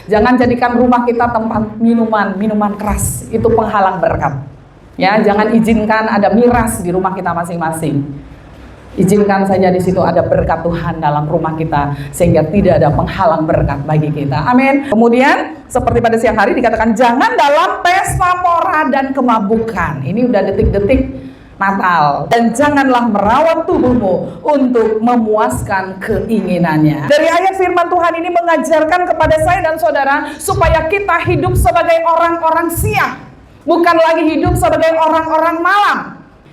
Jangan jadikan rumah kita tempat minuman keras, itu penghalang berkat. Ya, jangan izinkan ada miras di rumah kita masing-masing. Izinkan saja di situ ada berkat Tuhan dalam rumah kita, sehingga tidak ada penghalang berkat bagi kita. Amin. Kemudian seperti pada siang hari dikatakan jangan dalam pesta pora dan kemabukan. Ini udah detik-detik Natal. Dan janganlah merawat tubuhmu untuk memuaskan keinginannya. Dari ayat firman Tuhan ini mengajarkan kepada saya dan saudara supaya kita hidup sebagai orang-orang siang, bukan lagi hidup sebagai orang-orang malam.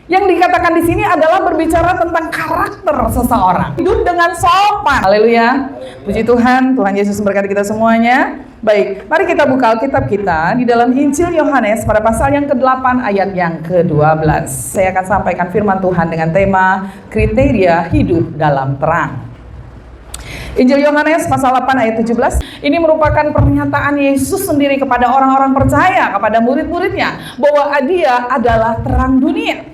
Yang dikatakan di sini adalah berbicara tentang karakter seseorang. Hidup dengan sopan. Haleluya. Puji Tuhan, Tuhan Yesus memberkati kita semuanya. Baik, mari kita buka Alkitab kita di dalam Injil Yohanes pada pasal yang ke-8 ayat yang ke-12. Saya akan sampaikan firman Tuhan dengan tema kriteria hidup dalam terang. Injil Yohanes pasal 8 ayat 17. Ini merupakan pernyataan Yesus sendiri kepada orang-orang percaya, kepada murid-muridnya, bahwa Dia adalah terang dunia.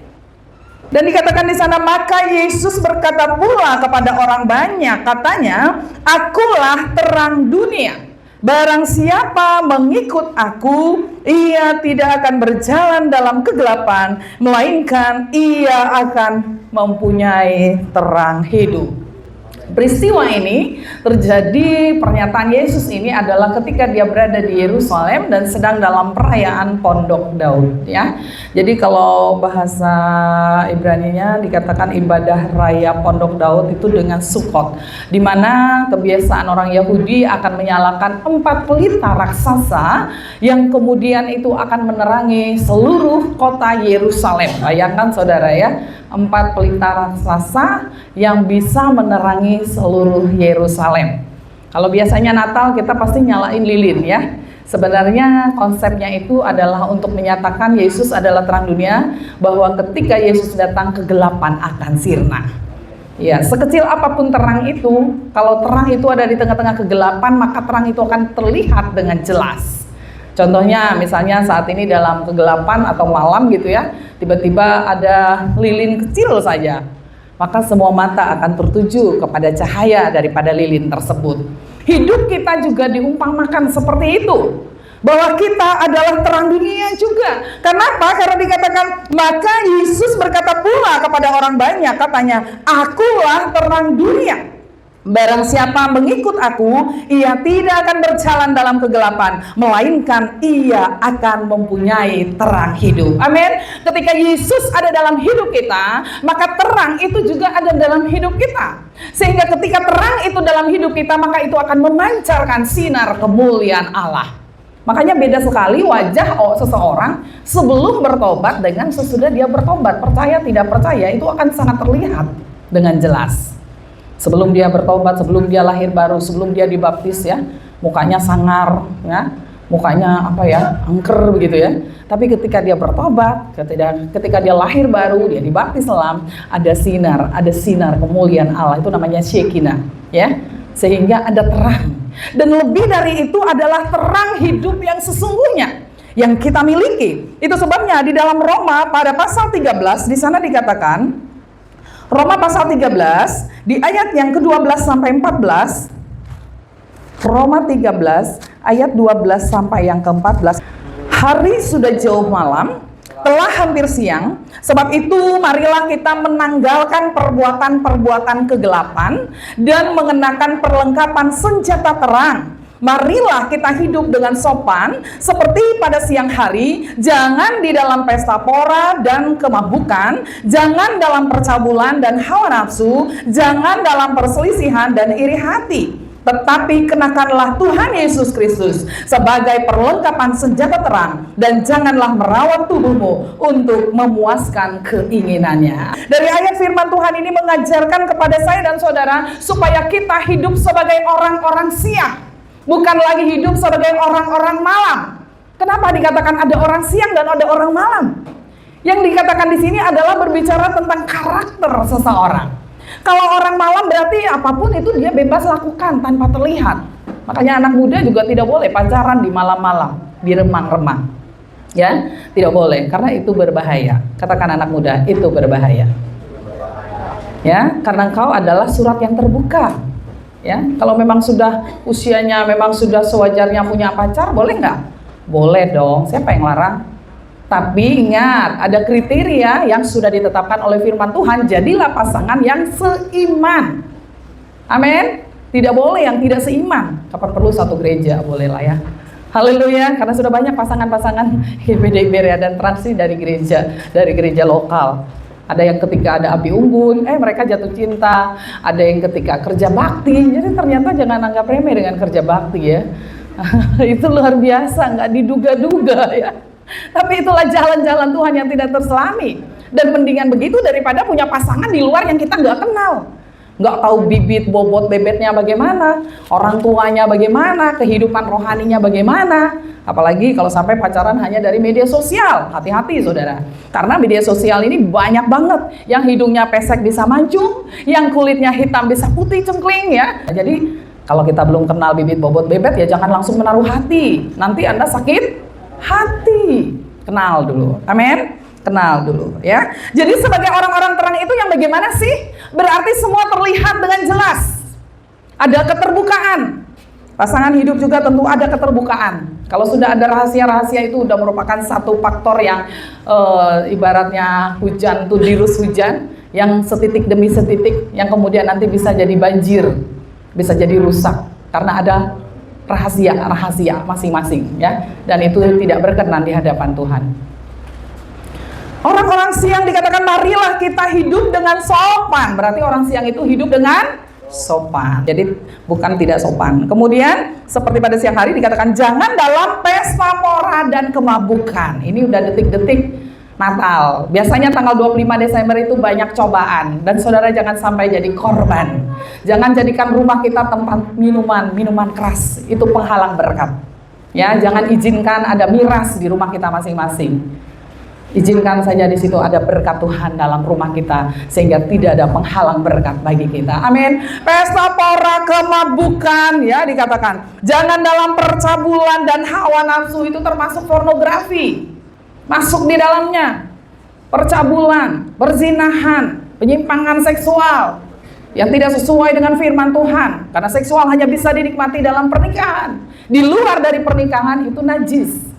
Dan dikatakan di sana, maka Yesus berkata pula kepada orang banyak, katanya, akulah terang dunia. Barang siapa mengikut aku, ia tidak akan berjalan dalam kegelapan, melainkan ia akan mempunyai terang hidup. Peristiwa ini terjadi, pernyataan Yesus ini adalah ketika dia berada di Yerusalem dan sedang dalam perayaan Pondok Daud, ya. Jadi kalau bahasa Ibrani-nya dikatakan ibadah raya Pondok Daud itu dengan Sukkot, di mana kebiasaan orang Yahudi akan menyalakan 4 pelita raksasa yang kemudian itu akan menerangi seluruh kota Yerusalem. Bayangkan saudara ya, 4 pelita raksasa yang bisa menerangi seluruh Yerusalem. Kalau biasanya Natal kita pasti nyalain lilin ya. Sebenarnya konsepnya itu adalah untuk menyatakan Yesus adalah terang dunia, bahwa ketika Yesus datang kegelapan akan sirna. Ya, sekecil apapun terang itu, kalau terang itu ada di tengah-tengah kegelapan, maka terang itu akan terlihat dengan jelas. Contohnya misalnya saat ini dalam kegelapan atau malam gitu ya, tiba-tiba ada lilin kecil saja, maka semua mata akan tertuju kepada cahaya daripada lilin tersebut. Hidup kita juga diumpamakan seperti itu, bahwa kita adalah terang dunia juga. Kenapa? Karena dikatakan, maka Yesus berkata pula kepada orang banyak, katanya, akulah terang dunia. Barang siapa mengikut aku, ia tidak akan berjalan dalam kegelapan, melainkan ia akan mempunyai terang hidup. Amin. Ketika Yesus ada dalam hidup kita, maka terang itu juga ada dalam hidup kita. Sehingga ketika terang itu dalam hidup kita, maka itu akan memancarkan sinar kemuliaan Allah. Makanya beda sekali wajah seseorang sebelum bertobat dengan sesudah dia bertobat. Percaya tidak percaya itu akan sangat terlihat dengan jelas. Sebelum dia bertobat, sebelum dia lahir baru, sebelum dia dibaptis ya, mukanya sangar ya, mukanya apa ya, angker begitu ya. Tapi ketika dia bertobat, ketika dia lahir baru, dia dibaptis dalam, ada sinar kemuliaan Allah, itu namanya Shekinah ya. Sehingga ada terang. Dan lebih dari itu adalah terang hidup yang sesungguhnya yang kita miliki. Itu sebabnya di dalam Roma pada pasal 13 di sana dikatakan, Roma pasal 13 di ayat yang ke-12 sampai 14. Roma 13 ayat 12 sampai yang ke-14. Hari sudah jauh malam, telah hampir siang, sebab itu marilah kita menanggalkan perbuatan-perbuatan kegelapan dan mengenakan perlengkapan senjata terang. Marilah kita hidup dengan sopan seperti pada siang hari, jangan di dalam pesta pora dan kemabukan, jangan dalam percabulan dan hawa nafsu, jangan dalam perselisihan dan iri hati. Tetapi kenakanlah Tuhan Yesus Kristus sebagai perlengkapan senjata terang, dan janganlah merawat tubuhmu untuk memuaskan keinginannya. Dari ayat firman Tuhan ini mengajarkan kepada saya dan saudara supaya kita hidup sebagai orang-orang siang, bukan lagi hidup sebagai orang-orang malam. Kenapa dikatakan ada orang siang dan ada orang malam? Yang dikatakan di sini adalah berbicara tentang karakter seseorang. Kalau orang malam berarti apapun itu dia bebas lakukan tanpa terlihat. Makanya anak muda juga tidak boleh pacaran di malam-malam, di remang-remang. Ya, tidak boleh karena itu berbahaya. Katakan anak muda, itu berbahaya. Ya, karena engkau adalah surat yang terbuka. Ya, kalau memang sudah usianya memang sudah sewajarnya punya pacar, boleh nggak? Boleh dong, siapa yang larang? Tapi ingat, ada kriteria yang sudah ditetapkan oleh firman Tuhan, jadilah pasangan yang seiman. Amin. Tidak boleh yang tidak seiman. Kapan perlu satu gereja, boleh lah ya. Haleluya, karena sudah banyak pasangan-pasangan GBD Berea dan Transi dari gereja lokal. Ada yang ketika ada api unggun, mereka jatuh cinta. Ada yang ketika kerja bakti. Jadi ternyata jangan anggap remeh dengan kerja bakti ya. Itu luar biasa, nggak diduga-duga ya. Tapi itulah jalan-jalan Tuhan yang tidak terselami. Dan mendingan begitu daripada punya pasangan di luar yang kita nggak kenal. Nggak tahu bibit, bobot, bebetnya bagaimana, orang tuanya bagaimana, kehidupan rohaninya bagaimana. Apalagi kalau sampai pacaran hanya dari media sosial. Hati-hati saudara, karena media sosial ini banyak banget yang hidungnya pesek bisa mancung, yang kulitnya hitam bisa putih cengkling ya. Jadi kalau kita belum kenal bibit, bobot, bebet ya jangan langsung menaruh hati. Nanti Anda sakit hati. Kenal dulu, amin. Kenal dulu ya. Jadi sebagai orang-orang terang itu yang bagaimana sih? Berarti semua terlihat dengan jelas. Ada keterbukaan. Pasangan hidup juga tentu ada keterbukaan. Kalau sudah ada rahasia-rahasia itu udah merupakan satu faktor yang ibaratnya hujan tuh dirus hujan yang setitik demi setitik yang kemudian nanti bisa jadi banjir, bisa jadi rusak karena ada rahasia masing-masing ya. Dan itu tidak berkenan di hadapan Tuhan. Orang-orang siang dikatakan marilah kita hidup dengan sopan. Berarti orang siang itu hidup dengan sopan. Jadi bukan tidak sopan. Kemudian seperti pada siang hari dikatakan jangan dalam pesta pora dan kemabukan. Ini udah detik-detik Natal. Biasanya tanggal 25 Desember itu banyak cobaan. Dan saudara jangan sampai jadi korban. Jangan jadikan rumah kita tempat minuman keras. Itu penghalang berkat. Ya, jangan izinkan ada miras di rumah kita masing-masing. Izinkan saja di situ ada berkat Tuhan dalam rumah kita sehingga tidak ada penghalang berkat bagi kita. Amin. Pesta pora kemabukan ya dikatakan. Jangan dalam percabulan dan hawa nafsu, itu termasuk pornografi. Masuk di dalamnya. Percabulan, perzinahan, penyimpangan seksual yang tidak sesuai dengan firman Tuhan. Karena seksual hanya bisa dinikmati dalam pernikahan. Di luar dari pernikahan itu najis.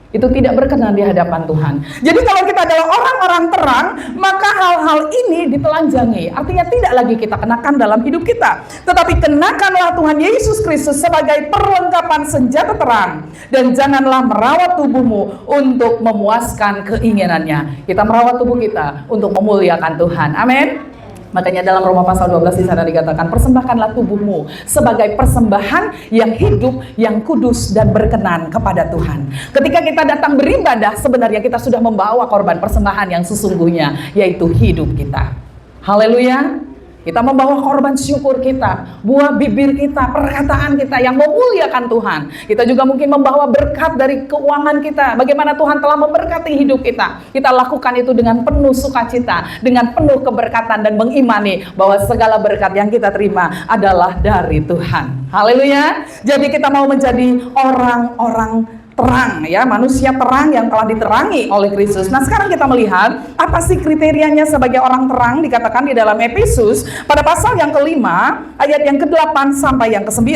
Itu tidak berkenan di hadapan Tuhan. Jadi kalau kita adalah orang-orang terang, maka hal-hal ini ditelanjangi. Artinya tidak lagi kita kenakan dalam hidup kita. Tetapi kenakanlah Tuhan Yesus Kristus sebagai perlengkapan senjata terang. Dan janganlah merawat tubuhmu untuk memuaskan keinginannya. Kita merawat tubuh kita untuk memuliakan Tuhan. Amin. Makanya dalam Roma pasal 12 di sana dikatakan persembahkanlah tubuhmu sebagai persembahan yang hidup, yang kudus dan berkenan kepada Tuhan. Ketika kita datang beribadah, sebenarnya kita sudah membawa korban persembahan yang sesungguhnya, yaitu hidup kita. Haleluya. Kita membawa korban syukur kita, buah bibir kita, perkataan kita yang memuliakan Tuhan. Kita juga mungkin membawa berkat dari keuangan kita. Bagaimana Tuhan telah memberkati hidup kita. Kita lakukan itu dengan penuh sukacita, dengan penuh keberkatan dan mengimani bahwa segala berkat yang kita terima adalah dari Tuhan. Haleluya. Jadi kita mau menjadi orang-orang terang ya, manusia terang yang telah diterangi oleh Kristus. Nah sekarang kita melihat apa sih kriterianya sebagai orang terang dikatakan di dalam Efesus pada pasal yang kelima ayat yang ke-8 sampai yang ke-9.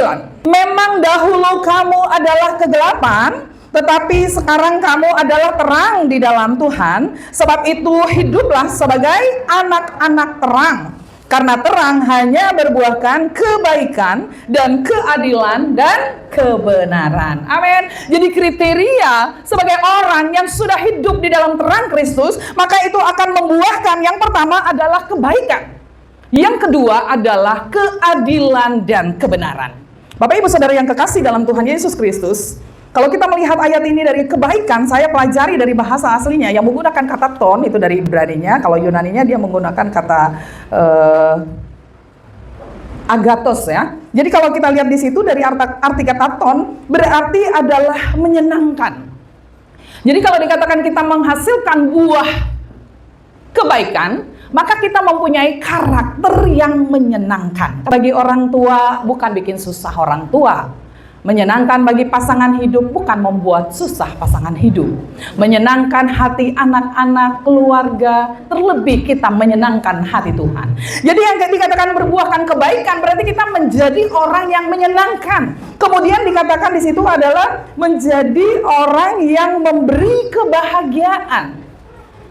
Memang dahulu kamu adalah kegelapan, tetapi sekarang kamu adalah terang di dalam Tuhan. Sebab itu hiduplah sebagai anak-anak terang. Karena terang hanya berbuahkan kebaikan dan keadilan dan kebenaran. Amin. Jadi kriteria sebagai orang yang sudah hidup di dalam terang Kristus, maka itu akan membuahkan yang pertama adalah kebaikan. Yang kedua adalah keadilan dan kebenaran. Bapak Ibu Saudara yang kekasih dalam Tuhan Yesus Kristus, kalau kita melihat ayat ini dari kebaikan, saya pelajari dari bahasa aslinya yang menggunakan kata ton, itu dari Ibraninya. Kalau Yunaninya dia menggunakan kata agathos ya. Jadi kalau kita lihat di situ dari arti kata ton berarti adalah menyenangkan. Jadi kalau dikatakan kita menghasilkan buah kebaikan, maka kita mempunyai karakter yang menyenangkan. Bagi orang tua bukan bikin susah orang tua. Menyenangkan bagi pasangan hidup bukan membuat susah pasangan hidup. Menyenangkan hati anak-anak, keluarga, terlebih kita menyenangkan hati Tuhan. Jadi yang dikatakan berbuahkan kebaikan berarti kita menjadi orang yang menyenangkan. Kemudian dikatakan di situ adalah menjadi orang yang memberi kebahagiaan.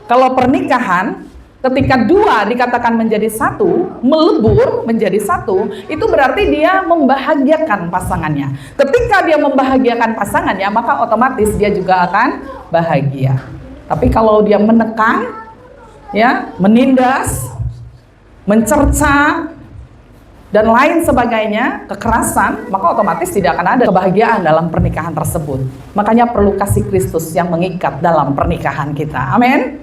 Kalau pernikahan, ketika dua dikatakan menjadi satu, melebur menjadi satu, itu berarti dia membahagiakan pasangannya. Ketika dia membahagiakan pasangannya, maka otomatis dia juga akan bahagia. Tapi kalau dia menekan, ya, menindas, mencerca, dan lain sebagainya, kekerasan, maka otomatis tidak akan ada kebahagiaan dalam pernikahan tersebut. Makanya perlu kasih Kristus yang mengikat dalam pernikahan kita. Amin.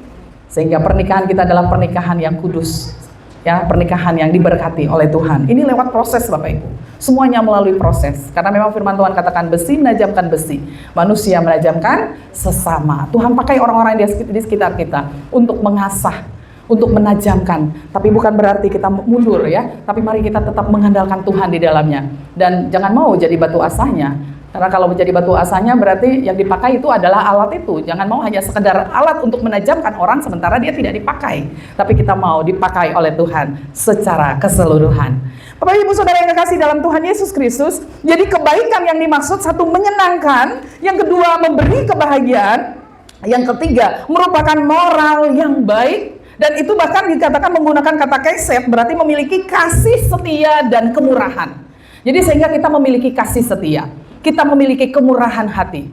Sehingga pernikahan kita adalah pernikahan yang kudus, ya, pernikahan yang diberkati oleh Tuhan. Ini lewat proses Bapak Ibu. Semuanya melalui proses. Karena memang firman Tuhan katakan besi menajamkan besi, manusia menajamkan sesama. Tuhan pakai orang-orang di sekitar kita untuk mengasah, untuk menajamkan. Tapi bukan berarti kita mundur ya. Tapi mari kita tetap mengandalkan Tuhan di dalamnya. Dan jangan mau jadi batu asahnya. Karena kalau menjadi batu asanya berarti yang dipakai itu adalah alat itu. Jangan mau hanya sekedar alat untuk menajamkan orang sementara dia tidak dipakai. Tapi kita mau dipakai oleh Tuhan secara keseluruhan. Bapak Ibu Saudara yang kekasih dalam Tuhan Yesus Kristus, jadi kebaikan yang dimaksud satu menyenangkan, yang kedua memberi kebahagiaan, yang ketiga merupakan moral yang baik, dan itu bahkan dikatakan menggunakan kata keset berarti memiliki kasih setia dan kemurahan. Jadi sehingga kita memiliki kasih setia. Kita memiliki kemurahan hati.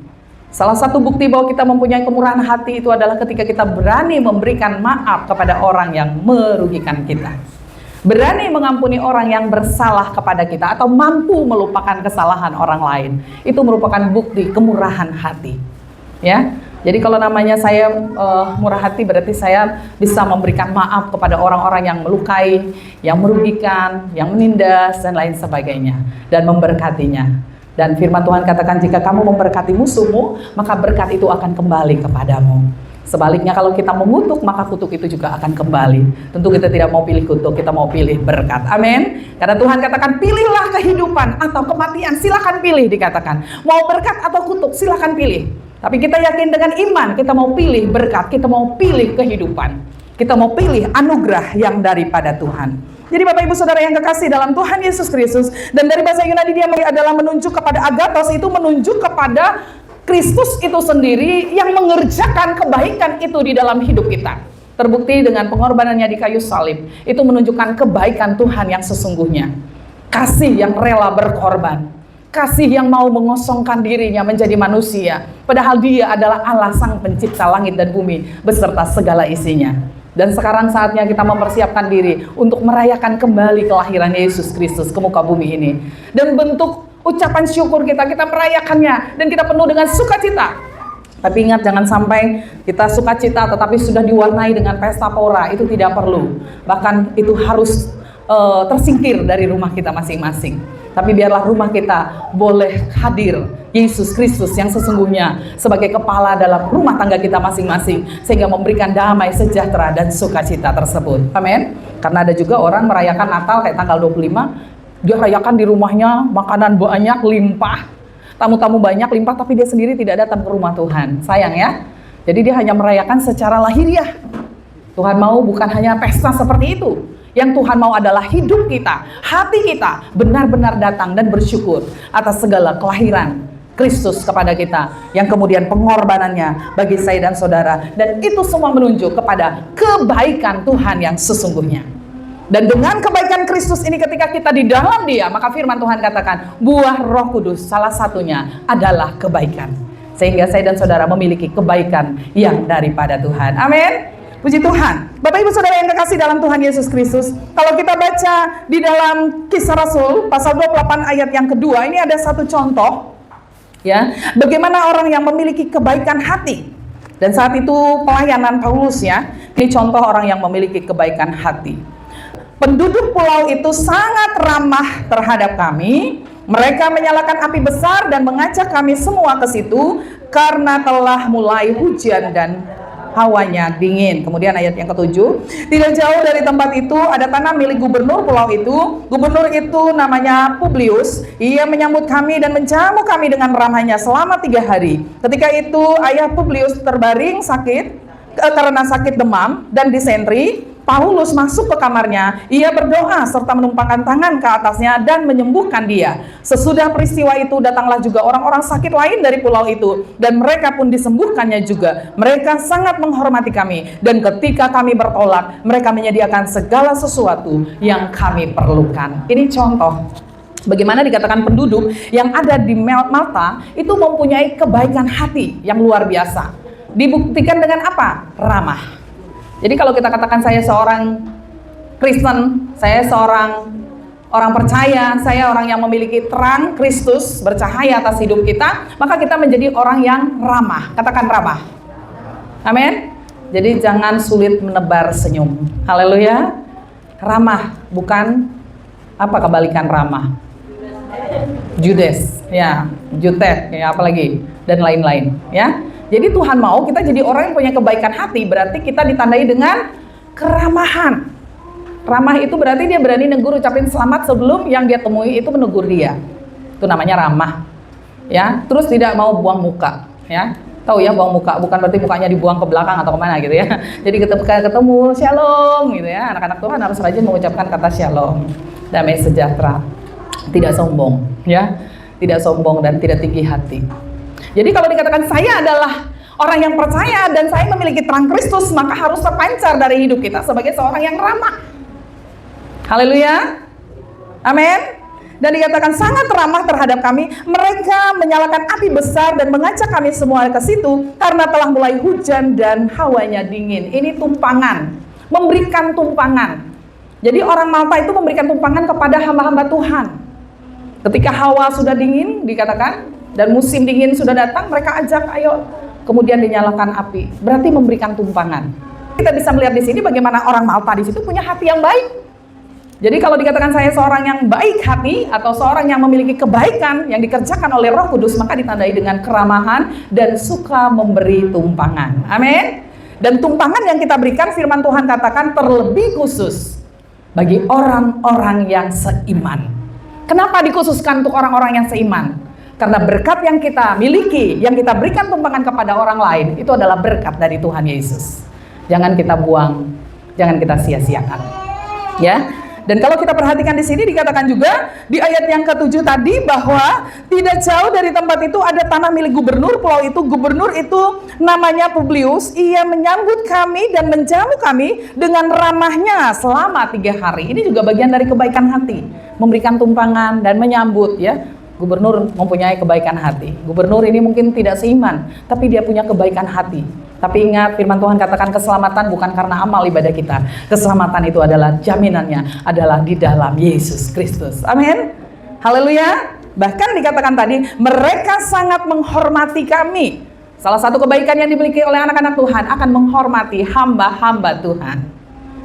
Salah satu bukti bahwa kita mempunyai kemurahan hati itu adalah ketika kita berani memberikan maaf kepada orang yang merugikan kita. Berani mengampuni orang yang bersalah kepada kita atau mampu melupakan kesalahan orang lain. Itu merupakan bukti kemurahan hati. Ya. Jadi kalau namanya saya murah hati berarti saya bisa memberikan maaf kepada orang-orang yang melukai, yang merugikan, yang menindas dan lain sebagainya dan memberkatinya. Dan firman Tuhan katakan jika kamu memberkati musuhmu, maka berkat itu akan kembali kepadamu. Sebaliknya kalau kita mengutuk, maka kutuk itu juga akan kembali. Tentu kita tidak mau pilih kutuk, kita mau pilih berkat. Amin. Karena Tuhan katakan pilihlah kehidupan atau kematian, silakan pilih dikatakan. Mau berkat atau kutuk, silakan pilih. Tapi kita yakin dengan iman, kita mau pilih berkat, kita mau pilih kehidupan. Kita mau pilih anugerah yang daripada Tuhan. Jadi Bapak Ibu Saudara yang kekasih dalam Tuhan Yesus Kristus, dan dari bahasa Yunani dia adalah menunjuk kepada agathos, itu menunjuk kepada Kristus itu sendiri yang mengerjakan kebaikan itu di dalam hidup kita. Terbukti dengan pengorbanannya di kayu salib, itu menunjukkan kebaikan Tuhan yang sesungguhnya. Kasih yang rela berkorban, kasih yang mau mengosongkan dirinya menjadi manusia, padahal dia adalah Allah sang pencipta langit dan bumi beserta segala isinya. Dan sekarang saatnya kita mempersiapkan diri untuk merayakan kembali kelahiran Yesus Kristus ke muka bumi ini. Dan bentuk ucapan syukur kita merayakannya dan kita penuh dengan sukacita. Tapi ingat jangan sampai kita sukacita tetapi sudah diwarnai dengan pesta pora, itu tidak perlu. Bahkan itu harus tersingkir dari rumah kita masing-masing. Tapi biarlah rumah kita boleh hadir Yesus Kristus yang sesungguhnya sebagai kepala dalam rumah tangga kita masing-masing, sehingga memberikan damai, sejahtera, dan sukacita tersebut. Amin. Karena ada juga orang merayakan Natal kayak tanggal 25, dia rayakan di rumahnya, makanan banyak, limpah, tamu-tamu banyak, limpah, tapi dia sendiri tidak datang ke rumah Tuhan. Sayang ya. Jadi dia hanya merayakan secara lahiriah. Tuhan mau bukan hanya pesta seperti itu. Yang Tuhan mau adalah hidup kita, hati kita benar-benar datang dan bersyukur atas segala kelahiran Kristus kepada kita, yang kemudian pengorbanannya bagi saya dan saudara, dan itu semua menunjuk kepada kebaikan Tuhan yang sesungguhnya. Dan dengan kebaikan Kristus ini ketika kita di dalam Dia, maka firman Tuhan katakan buah Roh Kudus salah satunya adalah kebaikan, sehingga saya dan saudara memiliki kebaikan yang daripada Tuhan. Amin. Puji Tuhan. Bapak Ibu Saudara yang kekasih dalam Tuhan Yesus Kristus, kalau kita baca di dalam Kisah Rasul pasal 28 ayat yang kedua, ini ada satu contoh ya, bagaimana orang yang memiliki kebaikan hati. Dan saat itu pelayanan Paulus ya, ini contoh orang yang memiliki kebaikan hati. Penduduk pulau itu sangat ramah terhadap kami. Mereka menyalakan api besar dan mengajak kami semua ke situ karena telah mulai hujan dan hawanya dingin. Kemudian ayat yang ketujuh, tidak jauh dari tempat itu ada tanah milik gubernur pulau itu. Gubernur itu namanya Publius. Ia menyambut kami dan menjamu kami dengan ramahnya selama 3 hari. Ketika itu ayah Publius terbaring sakit karena sakit demam dan disentri. Paulus masuk ke kamarnya, ia berdoa serta menumpangkan tangan ke atasnya dan menyembuhkan dia. Sesudah peristiwa itu datanglah juga orang-orang sakit lain dari pulau itu, dan mereka pun disembuhkannya juga. Mereka sangat menghormati kami, dan ketika kami bertolak, mereka menyediakan segala sesuatu yang kami perlukan. Ini contoh bagaimana dikatakan penduduk yang ada di Malta itu mempunyai kebaikan hati yang luar biasa. Dibuktikan dengan apa? Ramah. Jadi kalau kita katakan saya seorang Kristen, saya seorang orang percaya, saya orang yang memiliki terang Kristus bercahaya atas hidup kita, maka kita menjadi orang yang ramah. Katakan ramah. Amin. Jadi jangan sulit menebar senyum. Haleluya. Ramah, bukan apa kebalikan ramah? Judes, ya, jutek, ya apalagi dan lain-lain, ya. Jadi Tuhan mau kita jadi orang yang punya kebaikan hati, berarti kita ditandai dengan keramahan. Ramah itu berarti dia berani negur, ucapin selamat sebelum yang dia temui itu menegur dia. Itu namanya ramah. Ya, terus tidak mau buang muka, ya. Tahu ya, buang muka bukan berarti mukanya dibuang ke belakang atau kemana gitu ya. Jadi ketemu shalom gitu ya. Anak-anak Tuhan harus rajin mengucapkan kata shalom. Damai sejahtera. Tidak sombong, ya. Tidak sombong dan tidak tinggi hati. Jadi kalau dikatakan saya adalah orang yang percaya dan saya memiliki terang Kristus, maka harus terpancar dari hidup kita sebagai seorang yang ramah. Haleluya. Amin. Dan dikatakan sangat ramah terhadap kami. Mereka menyalakan api besar dan mengajak kami semua ke situ karena telah mulai hujan dan hawanya dingin. Ini tumpangan, memberikan tumpangan. Jadi orang Malta itu memberikan tumpangan kepada hamba-hamba Tuhan. Ketika hawa sudah dingin dikatakan dan musim dingin sudah datang, mereka ajak ayo, kemudian dinyalakan api. Berarti memberikan tumpangan. Kita bisa melihat di sini bagaimana orang Malta di situ punya hati yang baik. Jadi kalau dikatakan saya seorang yang baik hati atau seorang yang memiliki kebaikan yang dikerjakan oleh Roh Kudus, maka ditandai dengan keramahan dan suka memberi tumpangan. Amin. Dan tumpangan yang kita berikan, firman Tuhan katakan terlebih khusus bagi orang-orang yang seiman. Kenapa dikhususkan untuk orang-orang yang seiman? Karena berkat yang kita miliki, yang kita berikan tumpangan kepada orang lain, itu adalah berkat dari Tuhan Yesus. Jangan kita buang, jangan kita sia-siakan. Ya. Dan kalau kita perhatikan di sini dikatakan juga di ayat yang ke-7 tadi bahwa tidak jauh dari tempat itu ada tanah milik gubernur pulau itu. Gubernur itu namanya Publius. Ia menyambut kami dan menjamu kami dengan ramahnya selama 3 hari. Ini juga bagian dari kebaikan hati, memberikan tumpangan dan menyambut ya. Gubernur mempunyai kebaikan hati. Gubernur ini mungkin tidak seiman, tapi dia punya kebaikan hati. Tapi ingat, firman Tuhan katakan keselamatan bukan karena amal ibadah kita. Keselamatan itu adalah jaminannya, adalah di dalam Yesus Kristus. Amin. Haleluya. Bahkan dikatakan tadi, mereka sangat menghormati kami. Salah satu kebaikan yang dimiliki oleh anak-anak Tuhan akan menghormati hamba-hamba Tuhan.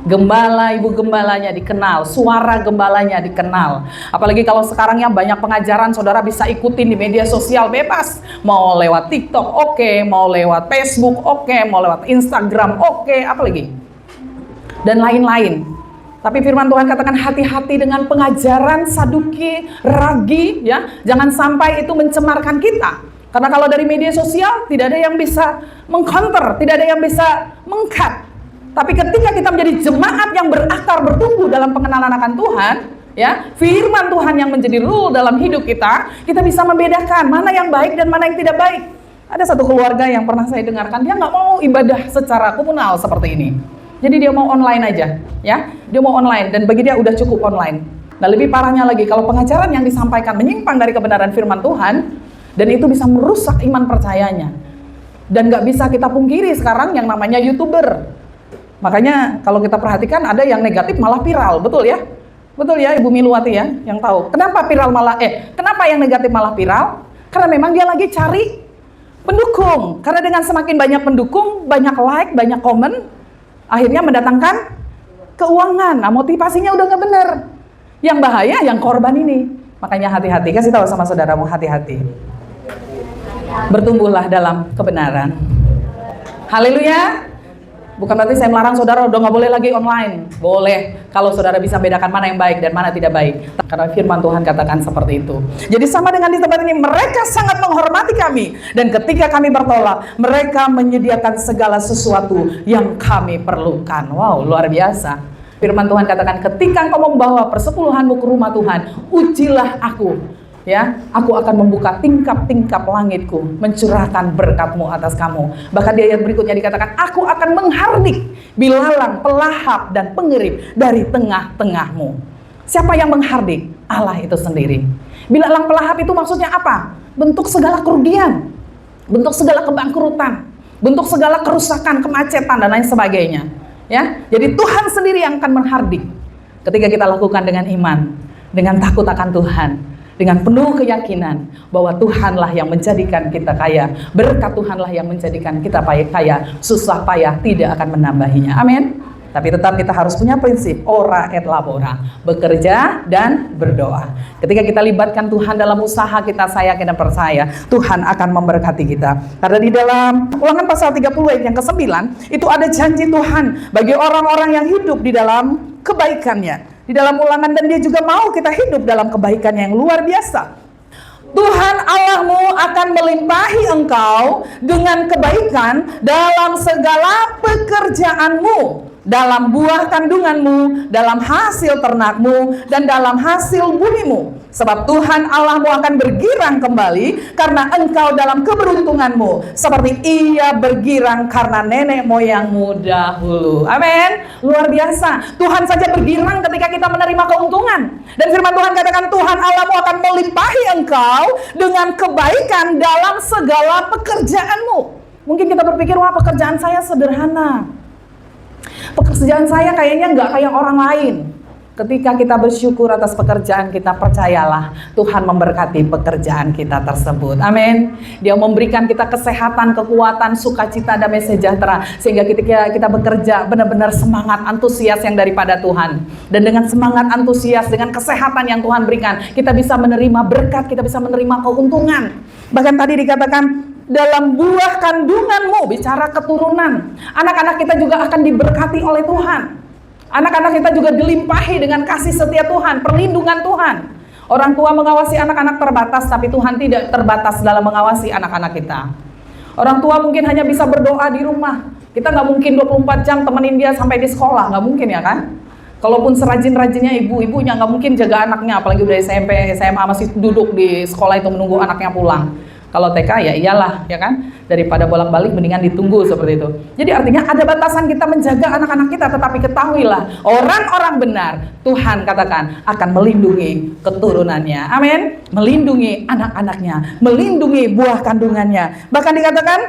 Gembala, ibu gembalanya dikenal, suara gembalanya dikenal. Apalagi kalau sekarang yang banyak pengajaran, saudara bisa ikutin di media sosial bebas. Mau lewat TikTok, oke. Mau lewat Facebook, oke. Mau lewat Instagram, oke. Apalagi? Dan lain-lain. Tapi firman Tuhan katakan hati-hati dengan pengajaran Saduki, Ragi, ya. Jangan sampai itu mencemarkan kita. Karena kalau dari media sosial tidak ada yang bisa mengcounter, tidak ada yang bisa mengkat. Tapi ketika kita menjadi jemaat yang berakar, bertumbuh dalam pengenalan akan Tuhan, ya, firman Tuhan yang menjadi rule dalam hidup kita, kita bisa membedakan mana yang baik dan mana yang tidak baik. Ada satu keluarga yang pernah saya dengarkan, dia nggak mau ibadah secara komunal seperti ini. Jadi dia mau online aja, ya, dia mau online dan bagi dia udah cukup online. Nah lebih parahnya lagi, kalau pengajaran yang disampaikan menyimpang dari kebenaran firman Tuhan, dan itu bisa merusak iman percayanya. Dan nggak bisa kita pungkiri sekarang yang namanya YouTuber. Makanya kalau kita perhatikan ada yang negatif malah viral, betul ya? Betul ya Ibu Miluwati ya, yang tahu. Kenapa viral malah kenapa yang negatif malah viral? Karena memang dia lagi cari pendukung. Karena dengan semakin banyak pendukung, banyak like, banyak komen, akhirnya mendatangkan keuangan. Nah, motivasinya udah nggak benar. Yang bahaya yang korban ini. Makanya hati-hati, kasih tahu sama saudaramu hati-hati. Bertumbuhlah dalam kebenaran. Haleluya. Bukan berarti saya melarang saudara udah nggak boleh lagi online. Boleh, kalau saudara bisa bedakan mana yang baik dan mana tidak baik. Karena firman Tuhan katakan seperti itu. Jadi sama dengan di tempat ini, mereka sangat menghormati kami. Dan ketika kami bertolak, mereka menyediakan segala sesuatu yang kami perlukan. Wow, luar biasa. Firman Tuhan katakan, ketika engkau membawa persepuluhanmu ke rumah Tuhan, ujilah aku. Ya, aku akan membuka tingkap-tingkap langitku, mencurahkan berkatmu atas kamu. Bahkan di ayat berikutnya dikatakan, aku akan menghardik bilalang, pelahap, dan pengerim dari tengah-tengahmu. Siapa yang menghardik? Allah itu sendiri. Bilalang pelahap itu maksudnya apa? Bentuk segala kerugian, bentuk segala kebangkrutan, bentuk segala kerusakan, kemacetan, dan lain sebagainya. Ya, jadi Tuhan sendiri yang akan menghardik ketika kita lakukan dengan iman, dengan takut akan Tuhan, dengan penuh keyakinan bahwa Tuhanlah yang menjadikan kita kaya, berkat Tuhanlah yang menjadikan kita kaya, susah payah tidak akan menambahinya. Amin. Tapi tetap kita harus punya prinsip ora et labora, bekerja dan berdoa. Ketika kita libatkan Tuhan dalam usaha kita, saya yakin dan percaya Tuhan akan memberkati kita. Karena di dalam Ulangan pasal 30 ayat yang ke-9 itu ada janji Tuhan bagi orang-orang yang hidup di dalam kebaikannya. Di dalam Ulangan, dan dia juga mau kita hidup dalam kebaikan yang luar biasa. Tuhan Allahmu akan melimpahi engkau dengan kebaikan dalam segala pekerjaanmu, dalam buah kandunganmu, dalam hasil ternakmu, dan dalam hasil bumimu. Sebab Tuhan Allahmu akan bergirang kembali karena engkau dalam keberuntunganmu, seperti ia bergirang karena nenek moyangmu dahulu. Amin. Luar biasa. Tuhan saja bergirang ketika kita menerima keuntungan. Dan firman Tuhan katakan, Tuhan Allahmu akan melimpahi engkau dengan kebaikan dalam segala pekerjaanmu. Mungkin kita berpikir, wah pekerjaan saya sederhana, pekerjaan saya kayaknya nggak kayak orang lain. Ketika kita bersyukur atas pekerjaan kita, percayalah Tuhan memberkati pekerjaan kita tersebut. Amin. Dia memberikan kita kesehatan, kekuatan, sukacita, damai sejahtera, sehingga ketika kita bekerja benar-benar semangat, antusias yang daripada Tuhan. Dan dengan semangat, antusias, dengan kesehatan yang Tuhan berikan, kita bisa menerima berkat, kita bisa menerima keuntungan. Bahkan tadi dikatakan, dalam buah kandunganmu, bicara keturunan, anak-anak kita juga akan diberkati oleh Tuhan. Anak-anak kita juga dilimpahi dengan kasih setia Tuhan, perlindungan Tuhan. Orang tua mengawasi anak-anak terbatas, tapi Tuhan tidak terbatas dalam mengawasi anak-anak kita. Orang tua mungkin hanya bisa berdoa di rumah. Kita nggak mungkin 24 jam temenin dia sampai di sekolah, nggak mungkin ya kan? Kalaupun serajin-rajinnya ibunya nggak mungkin jaga anaknya, apalagi udah SMP, SMA masih duduk di sekolah itu menunggu anaknya pulang. Kalau TK ya iyalah, ya kan? Daripada bolak-balik mendingan ditunggu seperti itu. Jadi artinya ada batasan kita menjaga anak-anak kita, tetapi ketahuilah orang-orang benar, Tuhan katakan akan melindungi keturunannya. Amin. Melindungi anak-anaknya, melindungi buah kandungannya. Bahkan dikatakan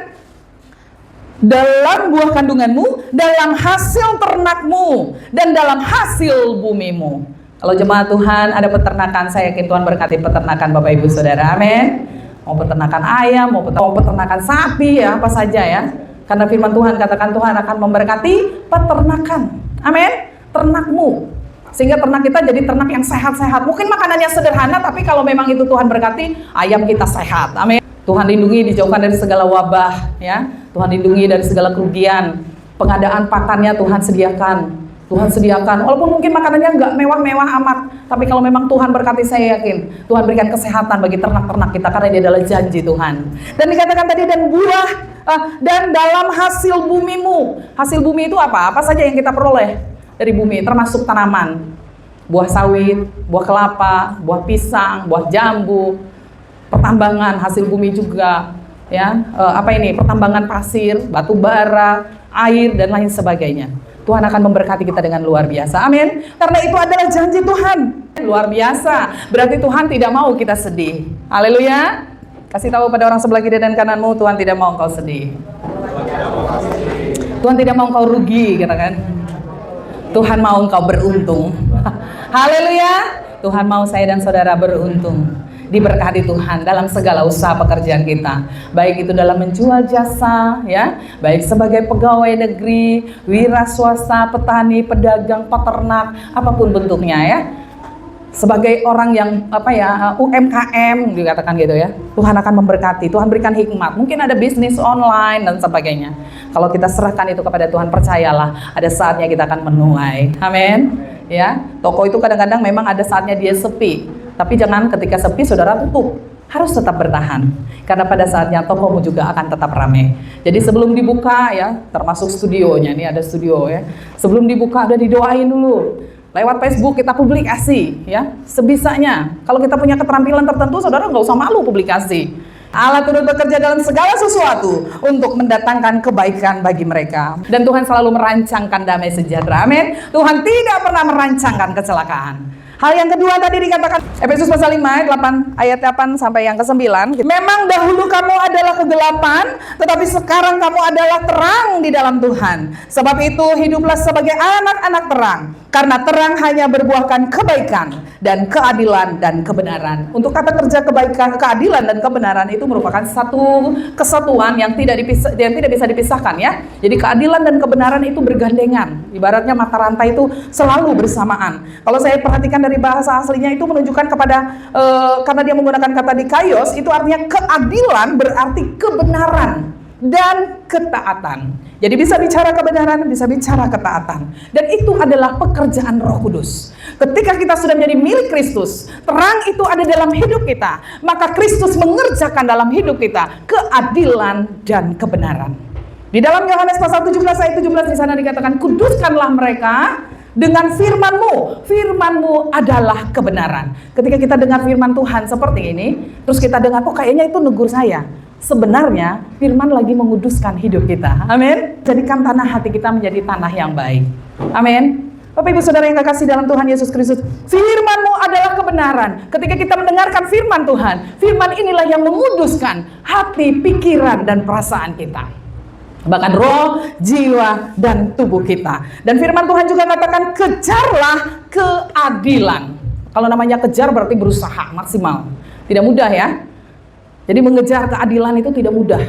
dalam buah kandunganmu, dalam hasil ternakmu, dan dalam hasil bumimu. Kalau jemaat Tuhan ada peternakan, saya yakin Tuhan berkati peternakan Bapak Ibu Saudara. Amin. Mau peternakan ayam, mau peternakan sapi, ya apa saja ya. Karena firman Tuhan katakan Tuhan akan memberkati peternakan. Amin. Ternakmu. Sehingga ternak kita jadi ternak yang sehat-sehat. Mungkin makanannya sederhana, tapi kalau memang itu Tuhan berkati, ayam kita sehat. Amin. Tuhan lindungi, dijauhkan dari segala wabah, ya. Tuhan lindungi dari segala kerugian. Pengadaan pakannya Tuhan sediakan. Tuhan sediakan, walaupun mungkin makanannya nggak mewah-mewah amat, tapi kalau memang Tuhan berkati, saya yakin Tuhan berikan kesehatan bagi ternak-ternak kita, karena dia adalah janji Tuhan. Dan dikatakan tadi, dan buah dan dalam hasil bumimu. Hasil bumi itu apa? Apa saja yang kita peroleh dari bumi, termasuk tanaman, buah sawit, buah kelapa, buah pisang, buah jambu, pertambangan hasil bumi juga, ya. Pertambangan pasir, batu bara, air, dan lain sebagainya. Tuhan akan memberkati kita dengan luar biasa. Amin. Karena itu adalah janji Tuhan. Luar biasa. Berarti Tuhan tidak mau kita sedih. Haleluya. Kasih tahu pada orang sebelah kiri dan kananmu, Tuhan tidak mau engkau sedih. Tuhan tidak mau engkau rugi, katakan. Tuhan mau engkau beruntung. Haleluya. Tuhan mau saya dan saudara beruntung. Diberkati Tuhan dalam segala usaha pekerjaan kita, baik itu dalam menjual jasa, ya, baik sebagai pegawai negeri, wira swasta, petani, pedagang, peternak, apapun bentuknya, ya. Sebagai orang yang UMKM dikatakan gitu ya, Tuhan akan memberkati, Tuhan berikan hikmat. Mungkin ada bisnis online dan sebagainya. Kalau kita serahkan itu kepada Tuhan, percayalah ada saatnya kita akan menuai. Amin. Ya, toko itu kadang-kadang memang ada saatnya dia sepi. Tapi jangan ketika sepi saudara tutup. Harus tetap bertahan. Karena pada saatnya tokomu juga akan tetap ramai. Jadi sebelum dibuka ya, termasuk studionya, ini ada studio ya. Sebelum dibuka udah didoain dulu. Lewat Facebook kita publikasi ya, sebisanya. Kalau kita punya keterampilan tertentu, saudara nggak usah malu publikasi. Allah turut bekerja dalam segala sesuatu untuk mendatangkan kebaikan bagi mereka. Dan Tuhan selalu merancangkan damai sejahtera. Amin. Tuhan tidak pernah merancangkan kecelakaan. Hal yang kedua tadi dikatakan Efesus pasal 5 ayat 8 sampai yang ke-9. Memang dahulu kamu adalah kegelapan, tetapi sekarang kamu adalah terang di dalam Tuhan. Sebab itu hiduplah sebagai anak-anak terang. Karena terang hanya berbuahkan kebaikan dan keadilan dan kebenaran. Untuk kata kerja kebaikan, keadilan dan kebenaran itu merupakan satu kesatuan yang tidak bisa dipisahkan ya. Jadi keadilan dan kebenaran itu bergandengan. Ibaratnya mata rantai itu selalu bersamaan. Kalau saya perhatikan dari bahasa aslinya itu menunjukkan kepada karena dia menggunakan kata dikaios, itu artinya keadilan berarti kebenaran dan ketaatan. Jadi bisa bicara kebenaran, bisa bicara ketaatan. Dan itu adalah pekerjaan Roh Kudus. Ketika kita sudah menjadi milik Kristus, terang itu ada dalam hidup kita, maka Kristus mengerjakan dalam hidup kita keadilan dan kebenaran. Di dalam Yohanes pasal 17 ayat 17 di sana dikatakan, kuduskanlah mereka dengan firman-Mu. Firman-Mu adalah kebenaran. Ketika kita dengar firman Tuhan seperti ini, terus kita dengar, oh kayaknya itu negur saya. Sebenarnya firman lagi menguduskan hidup kita. Amin. Jadikan tanah hati kita menjadi tanah yang baik. Amin. Bapak Ibu Saudara yang kekasih dalam Tuhan Yesus Kristus, firman-Mu adalah kebenaran. Ketika kita mendengarkan firman Tuhan, firman inilah yang menguduskan hati, pikiran, dan perasaan kita. Bahkan roh, jiwa, dan tubuh kita. Dan firman Tuhan juga katakan, kejarlah keadilan. Kalau namanya kejar berarti berusaha maksimal. Tidak mudah ya. Jadi mengejar keadilan itu tidak mudah.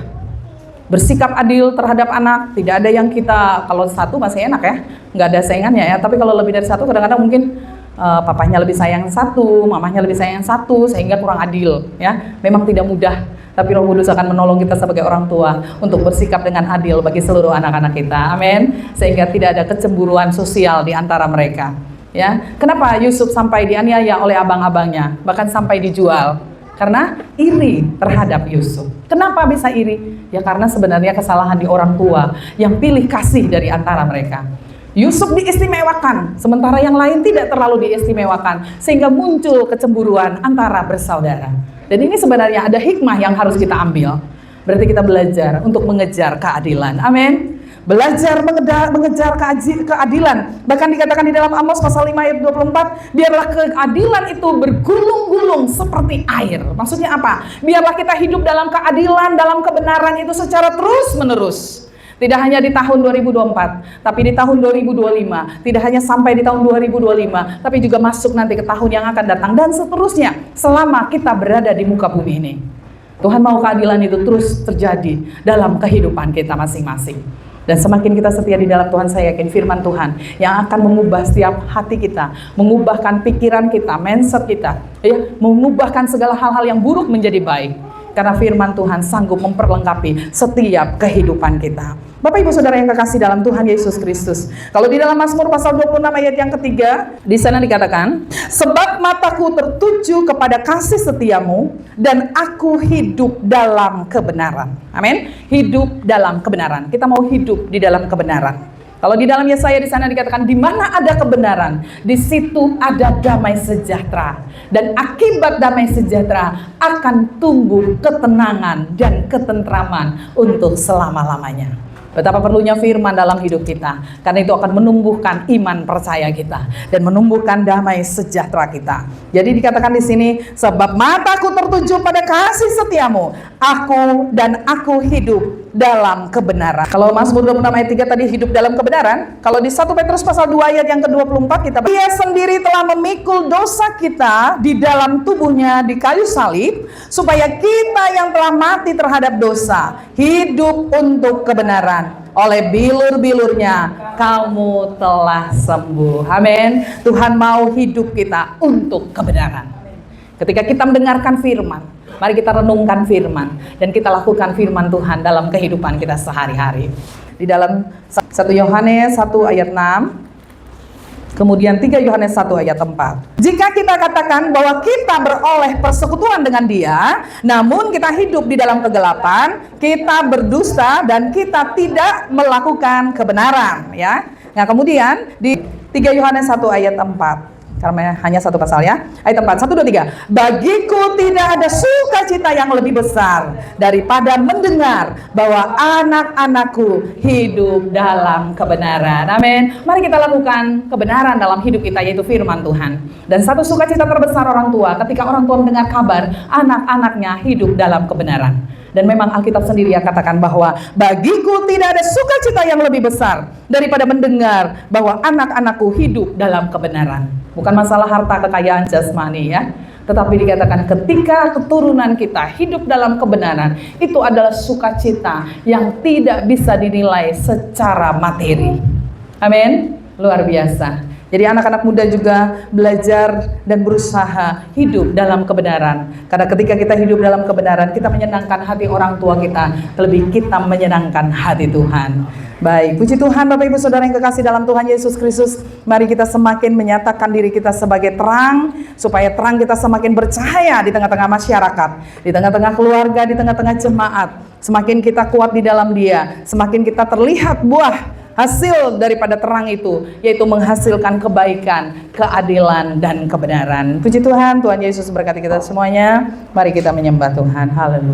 Bersikap adil terhadap anak, tidak ada yang kita, kalau satu masih enak ya, nggak ada saingannya ya. Tapi kalau lebih dari satu kadang-kadang mungkin papahnya lebih sayang satu, mamahnya lebih sayang satu, sehingga kurang adil ya. Memang tidak mudah. Tapi Roh Kudus akan menolong kita sebagai orang tua untuk bersikap dengan adil bagi seluruh anak-anak kita. Amin. Sehingga tidak ada kecemburuan sosial di antara mereka. Ya. Kenapa Yusuf sampai dianiaya oleh abang-abangnya, bahkan sampai dijual? Karena iri terhadap Yusuf. Kenapa bisa iri? Ya karena sebenarnya kesalahan di orang tua yang pilih kasih dari antara mereka. Yusuf diistimewakan, sementara yang lain tidak terlalu diistimewakan, sehingga muncul kecemburuan antara bersaudara. Dan ini sebenarnya ada hikmah yang harus kita ambil. Berarti kita belajar untuk mengejar keadilan. Amin. Belajar mengejar keadilan. Bahkan dikatakan di dalam Amos pasal 5 ayat 24, biarlah keadilan itu bergulung-gulung seperti air. Maksudnya apa? Biarlah kita hidup dalam keadilan, dalam kebenaran itu secara terus-menerus. Tidak hanya di tahun 2024, tapi di tahun 2025. Tidak hanya sampai di tahun 2025, tapi juga masuk nanti ke tahun yang akan datang. Dan seterusnya, selama kita berada di muka bumi ini. Tuhan mau keadilan itu terus terjadi dalam kehidupan kita masing-masing. Dan semakin kita setia di dalam Tuhan, saya yakin firman Tuhan yang akan mengubah setiap hati kita, mengubahkan pikiran kita, mindset kita, ya, mengubahkan segala hal-hal yang buruk menjadi baik. Karena firman Tuhan sanggup memperlengkapi setiap kehidupan kita. Bapak Ibu Saudara yang kekasih dalam Tuhan Yesus Kristus. Kalau di dalam Mazmur pasal 26 ayat yang ketiga, di sana dikatakan, sebab mataku tertuju kepada kasih setiamu dan aku hidup dalam kebenaran. Amin. Hidup dalam kebenaran. Kita mau hidup di dalam kebenaran. Kalau di dalam Yesaya di sana dikatakan, di mana ada kebenaran, di situ ada damai sejahtera. Dan akibat damai sejahtera akan tumbuh ketenangan dan ketentraman untuk selama-lamanya. Betapa perlunya firman dalam hidup kita, karena itu akan menumbuhkan iman percaya kita dan menumbuhkan damai sejahtera kita. Jadi dikatakan di sini, sebab mataku tertuju pada kasih setiamu, aku hidup dalam kebenaran. Kalau Mazmur 26 ayat 3 tadi hidup dalam kebenaran, kalau di 1 Petrus pasal 2 ayat yang ke-24 kita, Dia sendiri telah memikul dosa kita di dalam tubuhnya di kayu salib, supaya kita yang telah mati terhadap dosa hidup untuk kebenaran. dikatakan oleh bilur-bilurnya kamu telah sembuh. Amin. Tuhan mau hidup kita untuk kebenaran. Ketika kita mendengarkan firman, mari kita renungkan firman dan kita lakukan firman Tuhan dalam kehidupan kita sehari-hari. Di dalam 1 Yohanes 1 ayat 6, kemudian 3 Yohanes 1 ayat 4. Jika kita katakan bahwa kita beroleh persekutuan dengan Dia, namun kita hidup di dalam kegelapan, kita berdusta dan kita tidak melakukan kebenaran, ya. Nah, kemudian di 3 Yohanes 1 ayat 4. Karena hanya satu pasal, ya. Ayat 4, 1, 2, 3. Bagiku tidak ada sukacita yang lebih besar daripada mendengar bahwa anak-anakku hidup dalam kebenaran. Amin. Mari kita lakukan kebenaran dalam hidup kita, yaitu firman Tuhan. Dan satu sukacita terbesar orang tua ketika orang tua mendengar kabar anak-anaknya hidup dalam kebenaran. Dan memang Alkitab sendiri yang katakan bahwa bagiku tidak ada sukacita yang lebih besar daripada mendengar bahwa anak-anakku hidup dalam kebenaran. Bukan masalah harta kekayaan jasmani, ya. Tetapi dikatakan ketika keturunan kita hidup dalam kebenaran, itu adalah sukacita yang tidak bisa dinilai secara materi. Amin. Luar biasa. Jadi anak-anak muda juga belajar dan berusaha hidup dalam kebenaran. Karena ketika kita hidup dalam kebenaran, kita menyenangkan hati orang tua kita, terlebih kita menyenangkan hati Tuhan. Baik, puji Tuhan Bapak Ibu Saudara yang kekasih dalam Tuhan Yesus Kristus. Mari kita semakin menyatakan diri kita sebagai terang, supaya terang kita semakin bercahaya di tengah-tengah masyarakat, di tengah-tengah keluarga, di tengah-tengah jemaat. Semakin kita kuat di dalam Dia, semakin kita terlihat buah hasil daripada terang itu, yaitu menghasilkan kebaikan, keadilan, dan kebenaran. Puji Tuhan, Tuhan Yesus berkati kita semuanya. Mari kita menyembah Tuhan. Haleluya.